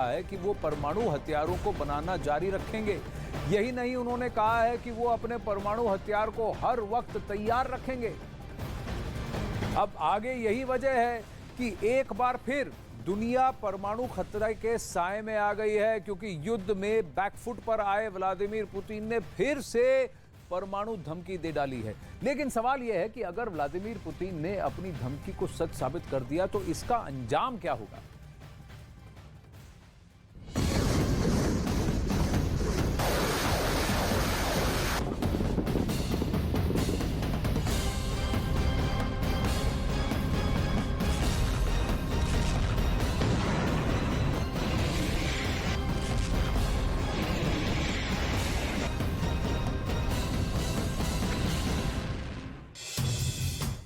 है कि वो परमाणु हथियारों को बनाना जारी रखेंगे। यही नहीं, उन्होंने कहा है कि वो अपने परमाणु हथियार को हर वक्त तैयार रखेंगे। अब आगे यही वजह है कि एक बार फिर दुनिया परमाणु खतरे के साए में आ गई है, क्योंकि युद्ध में बैकफुट पर आए व्लादिमीर पुतिन ने फिर से परमाणु धमकी दे डाली है। लेकिन सवाल यह है कि अगर व्लादिमीर पुतिन ने अपनी धमकी को सच साबित कर दिया तो इसका अंजाम क्या होगा।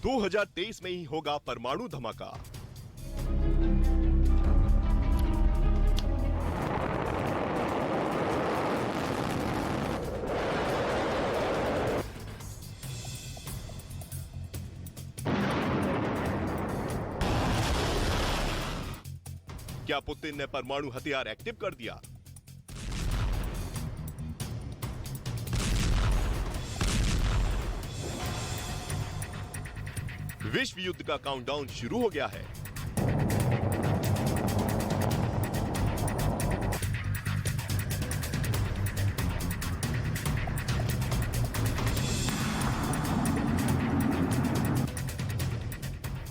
2023 में ही होगा परमाणु धमाका। क्या पुतिन ने परमाणु हथियार एक्टिव कर दिया? विश्व युद्ध का काउंटडाउन शुरू हो गया है।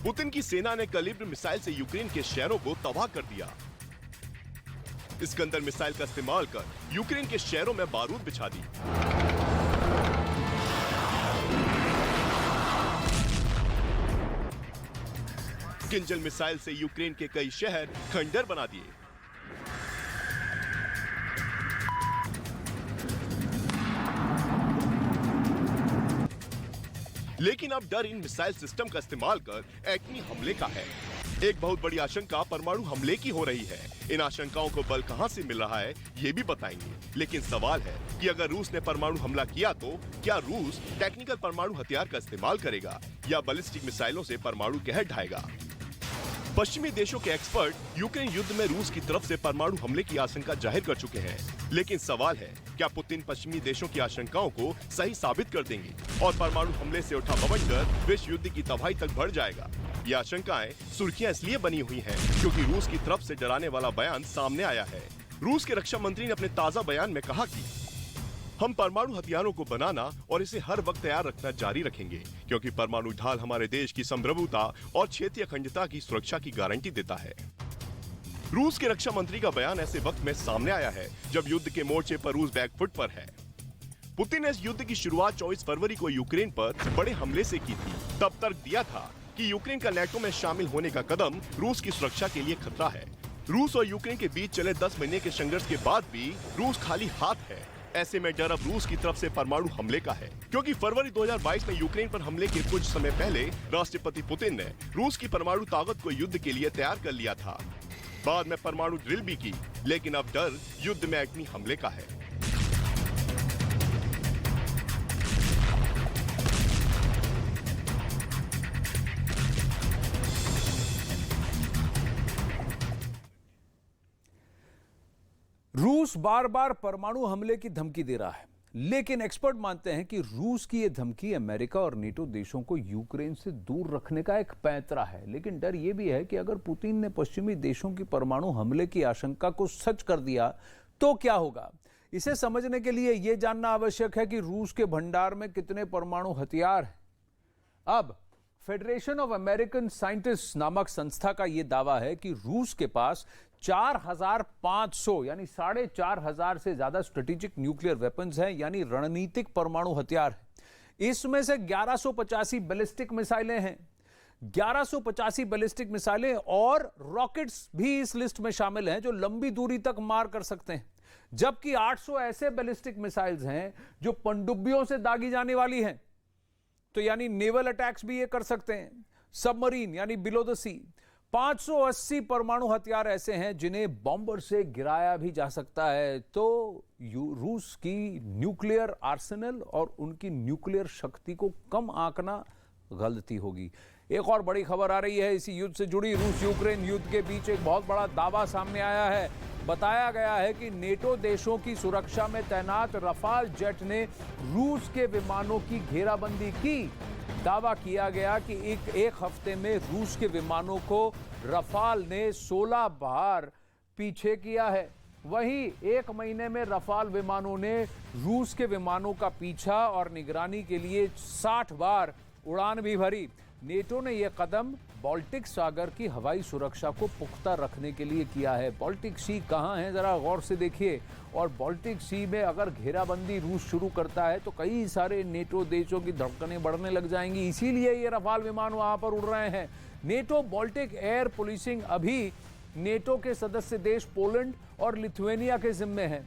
पुतिन की सेना ने कलिब्र मिसाइल से यूक्रेन के शहरों को तबाह कर दिया। इस्कंदर मिसाइल का इस्तेमाल कर यूक्रेन के शहरों में बारूद बिछा दी। किंजल मिसाइल से यूक्रेन के कई शहर खंडर बना दिए। लेकिन अब डर इन मिसाइल सिस्टम का इस्तेमाल कर एटमी हमले का है। एक बहुत बड़ी आशंका परमाणु हमले की हो रही है। इन आशंकाओं को बल कहां से मिल रहा है ये भी बताएंगे। लेकिन सवाल है कि अगर रूस ने परमाणु हमला किया तो क्या रूस टेक्निकल परमाणु हथियार का इस्तेमाल करेगा या बैलिस्टिक मिसाइलों से परमाणु कहर ढाएगा? पश्चिमी देशों के एक्सपर्ट यूक्रेन युद्ध में रूस की तरफ से परमाणु हमले की आशंका जाहिर कर चुके हैं। लेकिन सवाल है, क्या पुतिन पश्चिमी देशों की आशंकाओं को सही साबित कर देंगे और परमाणु हमले से उठा बवंडर विश्व युद्ध की तबाही तक बढ़ जाएगा? ये आशंकाएं सुर्खियां इसलिए बनी हुई हैं क्योंकि रूस की तरफ से डराने वाला बयान सामने आया है। रूस के रक्षा मंत्री ने अपने ताजा बयान में कहा कि हम परमाणु हथियारों को बनाना और इसे हर वक्त तैयार रखना जारी रखेंगे, क्योंकि परमाणु ढाल हमारे देश की संप्रभुता और क्षेत्रीय अखंडता की सुरक्षा की गारंटी देता है। रूस के रक्षा मंत्री का बयान ऐसे वक्त में सामने आया है जब युद्ध के मोर्चे पर रूस बैकफुट पर है। पुतिन ने इस युद्ध की शुरुआत 24 फरवरी को यूक्रेन पर बड़े हमले से की थी। तब तर्क दिया था कि यूक्रेन का नेटो में शामिल होने का कदम रूस की सुरक्षा के लिए खतरा है। रूस और यूक्रेन के बीच चले 10 महीने के संघर्ष के बाद भी रूस खाली हाथ है। ऐसे में डर अब रूस की तरफ से परमाणु हमले का है, क्योंकि फरवरी 2022 में यूक्रेन पर हमले के कुछ समय पहले राष्ट्रपति पुतिन ने रूस की परमाणु ताकत को युद्ध के लिए तैयार कर लिया था। बाद में परमाणु ड्रिल भी की, लेकिन अब डर युद्ध में एटमी हमले का है। रूस बार बार परमाणु हमले की धमकी दे रहा है, लेकिन एक्सपर्ट मानते हैं कि रूस की यह धमकी अमेरिका और नेटो देशों को यूक्रेन से दूर रखने का एक पैंतरा है। लेकिन डर यह भी है कि अगर पुतिन ने पश्चिमी देशों की परमाणु हमले की आशंका को सच कर दिया तो क्या होगा। इसे समझने के लिए यह जानना आवश्यक है कि रूस के भंडार में कितने परमाणु हथियार हैं। अब फेडरेशन ऑफ अमेरिकन साइंटिस्ट नामक संस्था का यह दावा है कि रूस के पास 4500 यानी 4500 से ज्यादा स्ट्रेटेजिक न्यूक्लियर वेपन्स हैं, यानी रणनीतिक परमाणु हथियार हैं। इसमें से 1185 बैलिस्टिक मिसाइलें हैं। 1185 बैलिस्टिक मिसाइलें और रॉकेट्स भी इस लिस्ट में शामिल हैं जो लंबी दूरी तक मार कर सकते हैं, जबकि 800 ऐसे बैलिस्टिक मिसाइल्स हैं जो पनडुब्बियों से दागी जाने वाली हैं, तो यानी नेवल अटैक्स भी ये कर सकते हैं, सबमरीन यानी बिलो द सी। 580 परमाणु हथियार ऐसे हैं जिन्हें बॉम्बर से गिराया भी जा सकता है। तो रूस की न्यूक्लियर आर्सेनल और उनकी न्यूक्लियर शक्ति को कम आंकना गलती होगी। एक और बड़ी खबर आ रही है इसी युद्ध से जुड़ी। रूस यूक्रेन युद्ध के बीच एक बहुत बड़ा दावा सामने आया है। बताया गया है कि नेटो देशों की सुरक्षा में तैनात रफाल जेट ने रूस के विमानों की घेराबंदी की। दावा किया गया कि एक हफ्ते में रूस के विमानों को रफाल ने 16 बार पीछे किया है। वहीं एक महीने में रफाल विमानों ने रूस के विमानों का पीछा और निगरानी के लिए 60 बार उड़ान भी भरी। नेटो ने यह कदम बाल्टिक सागर की हवाई सुरक्षा को पुख्ता रखने के लिए किया है। बाल्टिक सी कहां है जरा गौर से देखिए। और बाल्टिक सी में अगर घेराबंदी रूस शुरू करता है तो कई सारे नेटो देशों की धड़कनें बढ़ने लग जाएंगी। इसीलिए ये रफाल विमान वहां पर उड़ रहे हैं। नेटो बाल्टिक एयर पुलिसिंग अभी नेटो के सदस्य देश पोलैंड और लिथुआनिया के जिम्मे है।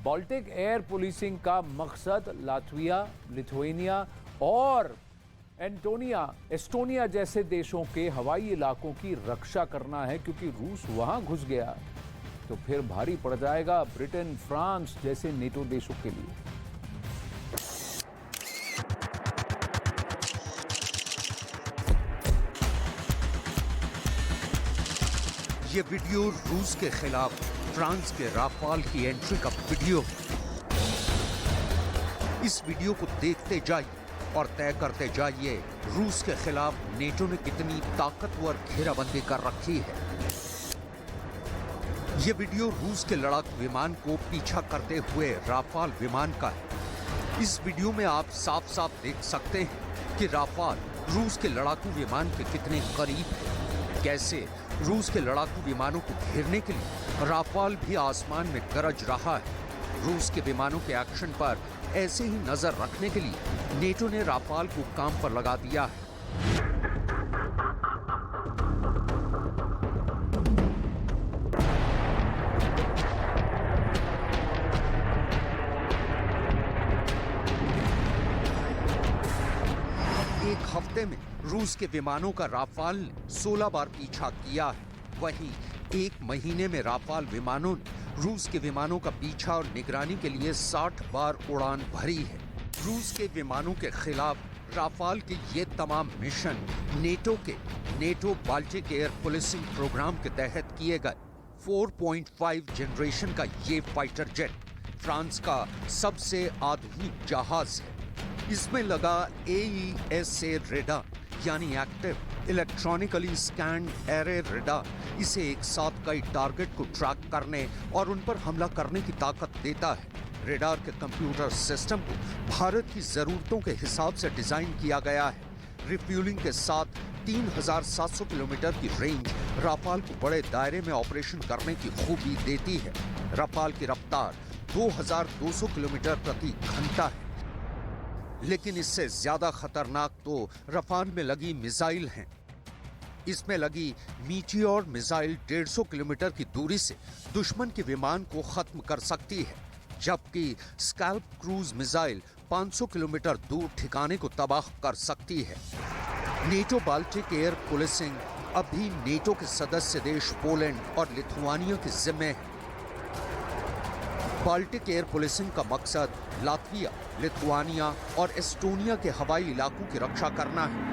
बाल्टिक एयर पुलिसिंग का मकसद लातविया, लिथुआनिया और एस्टोनिया जैसे देशों के हवाई इलाकों की रक्षा करना है, क्योंकि रूस वहां घुस गया तो फिर भारी पड़ जाएगा ब्रिटेन, फ्रांस जैसे नेटो देशों के लिए। ये वीडियो रूस के खिलाफ फ्रांस के राफाल की एंट्री का वीडियो है। इस वीडियो को देखते जाइए और तय करते जाइए रूस के खिलाफ नेटो ने कितनी ताकतवर घेराबंदी कर रखी है। यह वीडियो रूस के लड़ाकू विमान को पीछा करते हुए राफाल विमान का है। इस वीडियो में आप साफ साफ देख सकते हैं कि राफाल रूस के लड़ाकू विमान के कितने करीब है। कैसे रूस के लड़ाकू विमानों को घेरने के लिए राफाल भी आसमान में गरज रहा है। रूस के विमानों के एक्शन पर ऐसे ही नजर रखने के लिए नेटो ने राफाल को काम पर लगा दिया है। एक हफ्ते में रूस के विमानों का राफाल ने 16 बार पीछा किया है। वहीं एक महीने में राफाल विमानों ने रूस के विमानों का पीछा और निगरानी के लिए 60 बार उड़ान भरी है। रूस के विमानों के खिलाफ राफाल के ये तमाम mission NATO Baltic air policing programme के तहत किए गए। 4.5 जनरेशन का ये फाइटर जेट फ्रांस का सबसे आधुनिक जहाज है। इसमें लगा AESA रेडार यानी active electronically scan array radar इसे एक साथ कई टारगेट को ट्रैक करने और उन पर हमला करने की ताकत देता है। रेडार के कंप्यूटर सिस्टम को भारत की जरूरतों के हिसाब से डिजाइन किया गया है। रिफ्यूलिंग के साथ 3700 किलोमीटर की रेंज राफाल को बड़े दायरे में ऑपरेशन करने की खूबी देती है। राफाल की रफ्तार 2200 किलोमीटर प्रति घंटा है। लेकिन इससे ज्यादा खतरनाक तो रफाल में लगी मिसाइल हैं। इसमें लगी मीटियोर मिसाइल 150 किलोमीटर की दूरी से दुश्मन के विमान को खत्म कर सकती है, जबकि स्कैल्प क्रूज मिसाइल 500 किलोमीटर दूर ठिकाने को तबाह कर सकती है। नेटो बाल्टिक एयर पुलिसिंग अभी नेटो के सदस्य देश पोलैंड और लिथुआनिया के जिम्मे है। बाल्टिक एयर पुलिसिंग का मकसद लातविया, लिथुआनिया और एस्टोनिया के हवाई इलाकों की रक्षा करना है।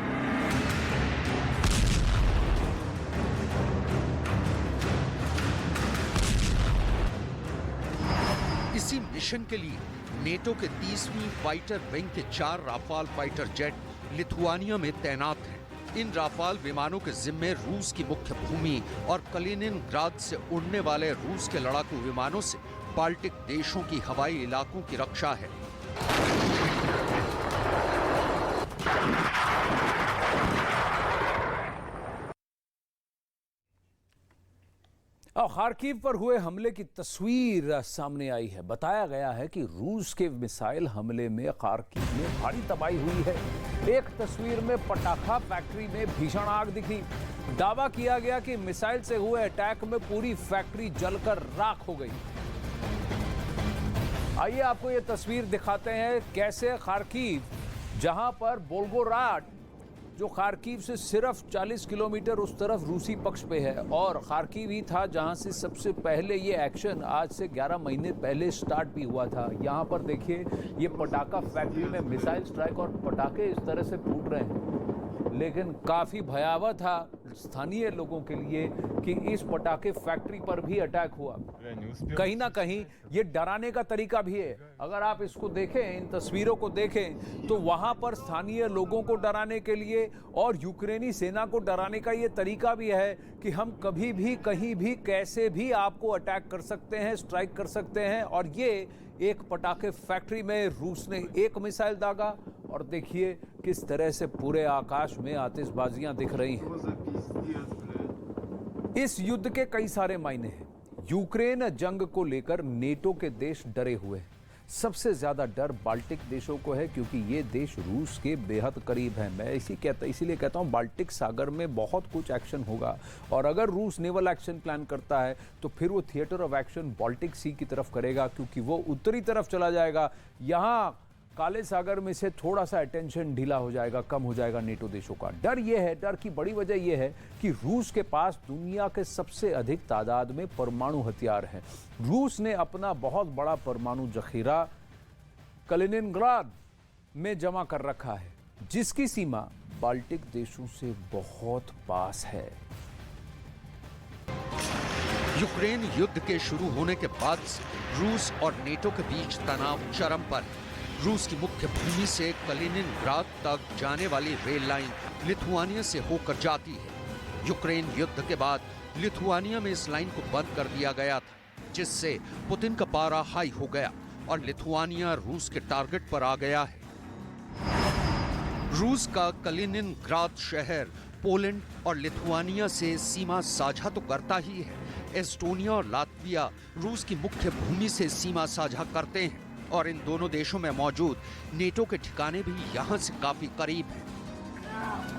इसी मिशन के लिए नेटो के 30वीं फाइटर विंग के 4 राफाल फाइटर जेट लिथुआनिया में तैनात हैं। इन राफाल विमानों के जिम्मे रूस की मुख्य भूमि और कलिनिनग्राद से उड़ने वाले रूस के लड़ाकू विमानों से बाल्टिक देशों की हवाई इलाकों की रक्षा है। और खार्किव पर हुए हमले की तस्वीर सामने आई है। बताया गया है कि रूस के मिसाइल हमले में खार्किव में भारी तबाही हुई है। एक तस्वीर में पटाखा फैक्ट्री में भीषण आग दिखी। दावा किया गया कि मिसाइल से हुए अटैक में पूरी फैक्ट्री जलकर राख हो गई। आइए आपको ये तस्वीर दिखाते हैं कैसे खार्किव, जहां पर वोल्गोराड जो खार्किव से सिर्फ 40 किलोमीटर उस तरफ रूसी पक्ष पे है, और खार्किव ही था जहां से सबसे पहले ये एक्शन आज से 11 महीने पहले स्टार्ट भी हुआ था। यहां पर देखिए ये पटाखा फैक्ट्री में मिसाइल स्ट्राइक और पटाखे इस तरह से फूट रहे हैं। लेकिन काफी भयावह था स्थानीय लोगों के लिए कि इस पटाखे फैक्ट्री पर भी अटैक हुआ। कहीं ना कहीं ये डराने का तरीका भी है। अगर आप इसको देखें, इन तस्वीरों को देखें, तो वहां पर स्थानीय लोगों को डराने के लिए और यूक्रेनी सेना को डराने का ये तरीका भी है कि हम कभी भी कहीं भी कैसे भी आपको अटैक कर सकते हैं, स्ट्राइक कर सकते हैं। और ये एक पटाखे फैक्ट्री में रूस ने एक मिसाइल दागा और देखिए किस तरह से पूरे आकाश में आतिशबाजियां दिख रही हैं। इस युद्ध के कई सारे मायने हैं। यूक्रेन जंग को लेकर नेटो के देश डरे हुए हैं। सबसे ज्यादा डर बाल्टिक देशों को है क्योंकि ये देश रूस के बेहद करीब हैं। मैं इसीलिए कहता हूं बाल्टिक सागर में बहुत कुछ एक्शन होगा और अगर रूस नेवल एक्शन प्लान करता है तो फिर वो थिएटर ऑफ एक्शन बाल्टिक सी की तरफ करेगा क्योंकि वो उत्तरी तरफ चला जाएगा। यहां काले सागर में से थोड़ा सा अटेंशन ढीला हो जाएगा, कम हो जाएगा नेटो देशों का। डर यह है, डर की बड़ी वजह यह है कि रूस के पास दुनिया के सबसे अधिक तादाद में परमाणु हथियार हैं। रूस ने अपना बहुत बड़ा परमाणु जखीरा कलिनिनग्राद में जमा कर रखा है, जिसकी सीमा बाल्टिक देशों से बहुत पास है। यूक्रेन युद्ध के शुरू होने के बाद से रूस और नेटो के बीच तनाव चरम पर है। रूस की मुख्य भूमि से कलिनिनग्राद तक जाने वाली रेल लाइन लिथुआनिया से होकर जाती है। यूक्रेन युद्ध के बाद लिथुआनिया में इस लाइन को बंद कर दिया गया था, जिससे पुतिन का पारा हाई हो गया और लिथुआनिया रूस के टारगेट पर आ गया है। रूस का कलिनिनग्राद शहर पोलैंड और लिथुआनिया से सीमा साझा तो करता ही है। एस्टोनिया और लातविया रूस की मुख्य भूमि से सीमा साझा करते हैं और इन दोनों देशों में मौजूद नेटो के ठिकाने भी यहां से काफी करीब हैं।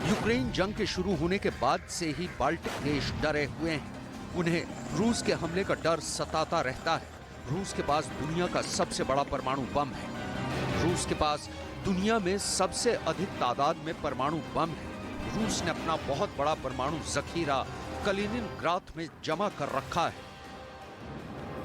यूक्रेन जंग के शुरू होने के बाद से ही बाल्टिक देश डरे हुए हैं। उन्हें रूस के हमले का डर सताता रहता है। रूस के पास दुनिया का सबसे बड़ा परमाणु बम है। रूस के पास दुनिया में सबसे अधिक तादाद में परमाणु बम है। रूस ने अपना बहुत बड़ा परमाणु जखीरा कलिनिनग्राद में जमा कर रखा है।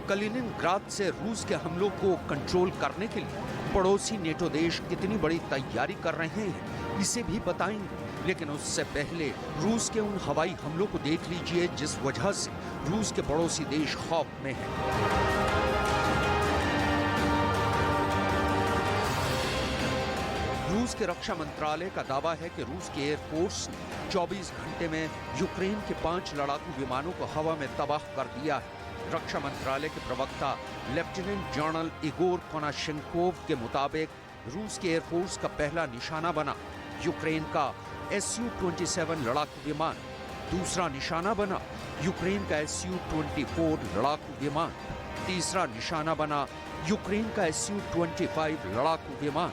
कलिनिनग्राद से रूस के हमलों को कंट्रोल करने के लिए पड़ोसी नेटो देश कितनी बड़ी तैयारी कर रहे हैं, इसे भी बताएंगे। लेकिन उससे पहले रूस के उन हवाई हमलों को देख लीजिए जिस वजह से रूस के पड़ोसी देश खौफ में हैं। रूस के रक्षा मंत्रालय का दावा है कि रूस की एयरफोर्स ने 24 घंटे में यूक्रेन के 5 लड़ाकू विमानों को हवा में तबाह कर दिया है। रक्षा मंत्रालय के प्रवक्ता लेफ्टिनेंट जनरल इगोर कोनाशेंकोव के मुताबिक रूस की एयरफोर्स का पहला निशाना बना यूक्रेन का Su-27 लड़ाकू विमान। दूसरा निशाना बना यूक्रेन का Su-24 लड़ाकू विमान। तीसरा निशाना बना यूक्रेन का Su-25 लड़ाकू विमान।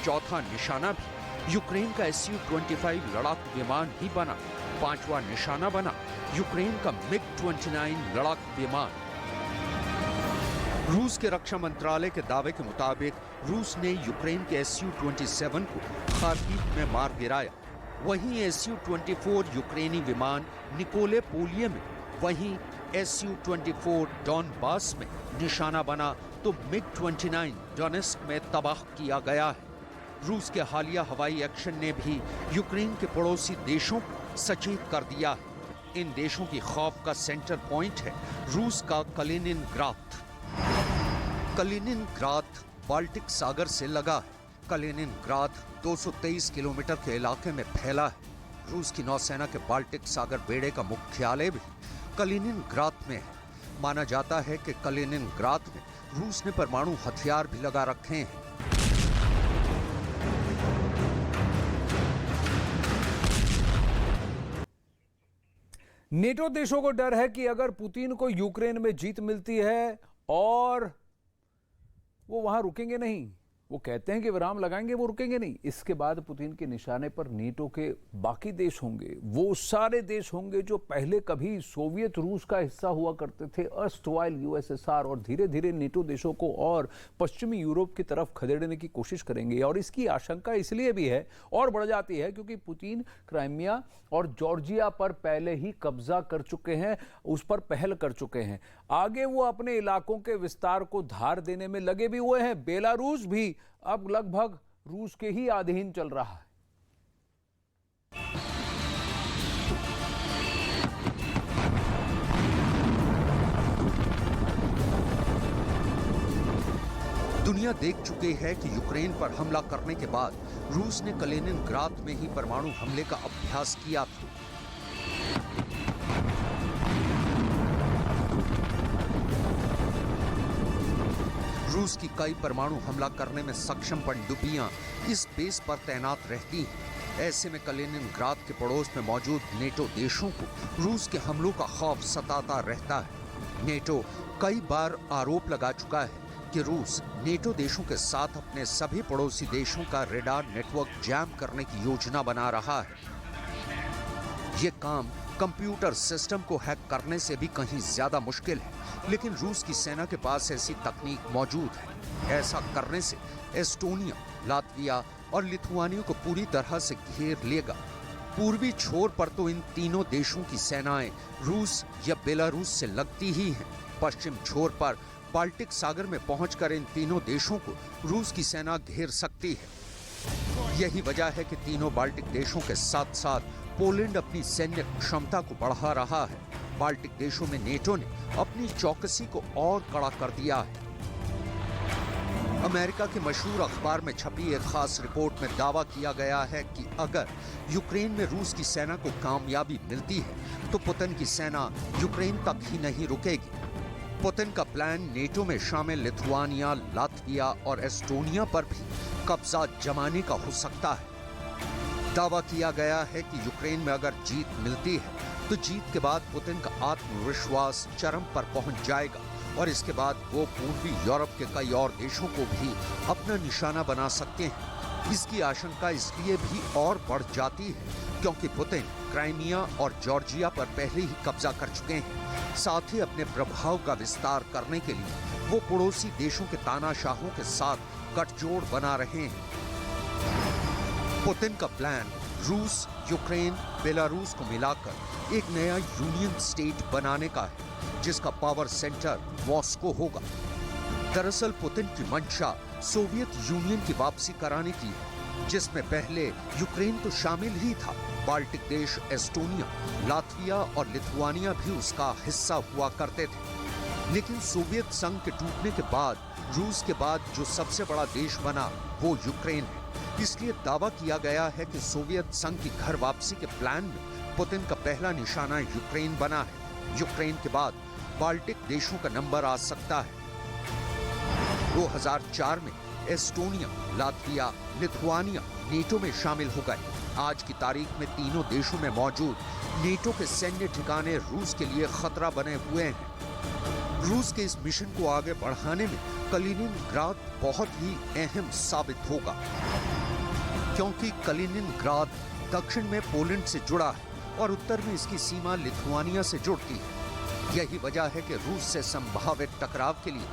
चौथा निशाना भी यूक्रेन का Su-25 लड़ाकू विमान ही बना। पांचवा निशाना बना यूक्रेन का MiG-29 लड़ाकू विमान। रूस के रक्षा मंत्रालय के दावे के मुताबिक रूस ने यूक्रेन के Su-27 को खार्किव में मार गिराया। वहीं Su-24 यूक्रेनी विमान निकोले पोलिये में, वहीं Su-24 डॉनबास में निशाना बना तो MiG-29 डोनेस्क में तबाह किया गया है। रूस के हालिया हवाई एक्शन ने भी यूक्रेन के पड़ोसी देशों को सचेत कर दिया है। इन देशों की खौफ का सेंटर पॉइंट है रूस का कलिनिनग्राद। कलिनिनग्राद बाल्टिक सागर से लगा है। कलिनिनग्राद 223 किलोमीटर के इलाके में फैला है। रूस की नौसेना के बाल्टिक सागर बेड़े का मुख्यालय भी कलिनिनग्राद में है। माना जाता है कि कलिनिनग्राद में रूस ने परमाणु हथियार भी लगा रखे हैं। नेटो देशों को डर है कि अगर पुतिन को यूक्रेन में जीत मिलती है और वो वहां रुकेंगे नहीं, वो कहते हैं कि विराम लगाएंगे, वो रुकेंगे नहीं। इसके बाद पुतिन के निशाने पर नेटो के बाकी देश होंगे। वो सारे देश होंगे जो पहले कभी सोवियत रूस का हिस्सा हुआ करते थे, अर्स्टवाइल यूएसएसआर, और धीरे धीरे नेटो देशों को और पश्चिमी यूरोप की तरफ खदेड़ने की कोशिश करेंगे। और इसकी आशंका इसलिए भी है और बढ़ जाती है क्योंकि पुतिन क्राइमिया और जॉर्जिया पर पहले ही कब्जा कर चुके हैं, उस पर पहल कर चुके हैं। आगे वो अपने इलाकों के विस्तार को धार देने में लगे भी हुए हैं। बेलारूस भी अब लगभग रूस के ही अधीन चल रहा है। दुनिया देख चुकी है कि यूक्रेन पर हमला करने के बाद रूस ने कलिनिनग्राद में ही परमाणु हमले का अभ्यास किया था। रूस की कई परमाणु हमला करने में सक्षम पनडुब्बियां इस बेस पर तैनात रहती हैं। ऐसे में कलिनिनग्राद के पड़ोस में मौजूद नेटो देशों को रूस के हमलों का खौफ सताता रहता है। नेटो कई बार आरोप लगा चुका है कि रूस नेटो देशों के साथ अपने सभी पड़ोसी देशों का रेडार नेटवर्क जैम करने की योजना बना रहा है। ये काम कंप्यूटर सिस्टम को हैक करने से भी कहीं ज्यादा मुश्किल है, लेकिन रूस की सेना के पास ऐसी तकनीक मौजूद है। ऐसा करने से एस्टोनिया, लातविया और लिथुआनिया को पूरी तरह से घेर लेगा। पूर्वी छोर पर तो इन तीनों देशों की सेनाएं रूस या बेलारूस से लगती ही हैं। पश्चिम छोर पर बाल्टिक सागर में पहुंचकर इन तीनों देशों को रूस की सेना घेर सकती है। यही वजह है कि तीनों बाल्टिक देशों के साथ साथ पोलैंड अपनी सैन्य क्षमता को बढ़ा रहा है। बाल्टिक देशों में नेटो ने अपनी चौकसी को और कड़ा कर दिया है। अमेरिका के मशहूर अखबार में छपी एक खास रिपोर्ट में दावा किया गया है कि अगर यूक्रेन में रूस की सेना को कामयाबी मिलती है तो पुतिन की सेना यूक्रेन तक ही नहीं रुकेगी। पुतिन का प्लान नेटो में शामिल लिथुआनिया, लातविया और एस्टोनिया पर भी कब्जा जमाने का हो सकता है। दावा किया गया है कि यूक्रेन में अगर जीत मिलती है तो जीत के बाद पुतिन का आत्मविश्वास चरम पर पहुंच जाएगा और इसके बाद वो पूर्वी यूरोप के कई और देशों को भी अपना निशाना बना सकते हैं। इसकी आशंका इसलिए भी और बढ़ जाती है क्योंकि पुतिन क्राइमिया और जॉर्जिया पर पहले ही कब्जा कर चुके हैं। साथ ही अपने प्रभाव का विस्तार करने के लिए वो पड़ोसी देशों के तानाशाहों के साथ गठजोड़ बना रहे हैं। पुतिन का प्लान रूस, यूक्रेन, बेलारूस को मिलाकर एक नया यूनियन स्टेट बनाने का है, जिसका पावर सेंटर मॉस्को होगा। दरअसल पुतिन की मंशा सोवियत यूनियन की वापसी कराने की है, जिसमें पहले यूक्रेन तो शामिल ही था। बाल्टिक देश एस्टोनिया, लातविया और लिथुआनिया भी उसका हिस्सा हुआ करते थे। लेकिन सोवियत संघ के टूटने के बाद रूस के बाद जो सबसे बड़ा देश बना वो यूक्रेन है। इसलिए दावा किया गया है कि सोवियत संघ की घर वापसी के प्लान में पुतिन का पहला निशाना यूक्रेन बना है। यूक्रेन के बाद बाल्टिक देशों का नंबर आ सकता है। 2004 में एस्टोनिया, लातविया, लिथुआनिया नेटो में शामिल हो गए। आज की तारीख में तीनों देशों में मौजूद नेटो के सैन्य ठिकाने रूस के लिए खतरा बने हुए हैं। रूस के इस मिशन को आगे बढ़ाने में कलिनिनग्राद बहुत ही अहम साबित होगा, क्योंकि कलिनिनग्राद दक्षिण में पोलैंड से जुड़ा है और उत्तर में इसकी सीमा लिथुआनिया से जुड़ती है। यही वजह है कि रूस से संभावित टकराव के लिए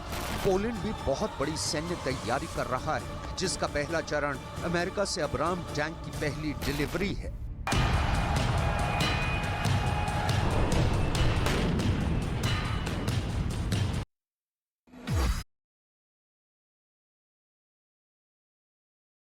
पोलैंड भी बहुत बड़ी सैन्य तैयारी कर रहा है, जिसका पहला चरण अमेरिका से अब्राम टैंक की पहली डिलीवरी है।